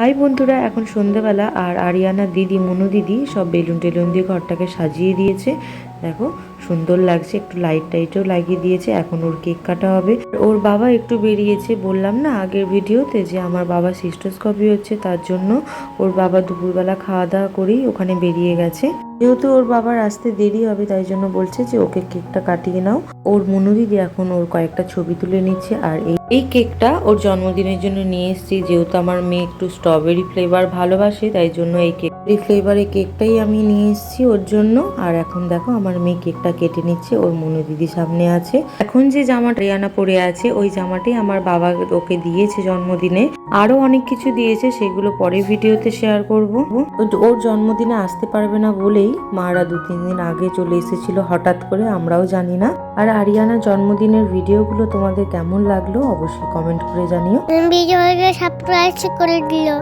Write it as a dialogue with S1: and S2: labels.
S1: High বন্ধুরা, এখন সন্ধেবেলা আর আরিয়ানা দিদি, মনু দিদি সব বেলুন টেলুন দিয়ে ঘরটাকে সাজিয়ে দিয়েছে। দেখো সুন্দর লাগছে, একটু লাইট টাইটও লাগিয়ে দিয়েছে। এখন ওর কেক কাটা হবে। ওর বাবা একটু বেরিয়েছে, বললাম না আগের ভিডিওতে যে আমার বাবা সিস্টোস্কোপি হচ্ছে, তার জন্য ওর বাবা দুপুরবেলা খাওয়া দাওয়া করেই ওখানে বেরিয়ে গেছে। যেহেতু ওর বাবার আসতে দেরি হবে, তাই জন্য বলছে যে ওকে কেকটা কাটিয়ে নাও। ওর মনু দিদি এখন ওর কয়েকটা ছবি তুলে নিচ্ছে। আর এই কেকটা ওর জন্মদিনের জন্য নিয়ে এসেছি, যেহেতু আমার মেয়ে একটু স্ট্রবেরি ফ্লেভার ভালোবাসে, তাই জন্য এই ফ্লেভারের কেকটাই আমি নিয়ে এসেছি ওর জন্য। আর এখন দেখো আমার মেয়ে কেকটা কেটে নিচ্ছে, ওর মনু দিদি সামনে আছে। এখন যে জামাটা রিয়ানা পরে আছে, ওই জামাটাই আমার বাবা ওকে দিয়েছে জন্মদিনে। আরো অনেক কিছু দিয়েছে, সেগুলো পরে ভিডিওতে শেয়ার করব। ওর জন্মদিনে আসতে পারবে না বলেই মারা 2-3 দিন আগে চলে এসেছিল হঠাৎ করে, আমরাও জানি না। আর আরিয়ানার জন্মদিনের ভিডিওগুলো তোমাদের কেমন লাগলো অবশ্যই কমেন্ট করে জানিও।
S2: ভিডিওকে সাবস্ক্রাইব করে দিও।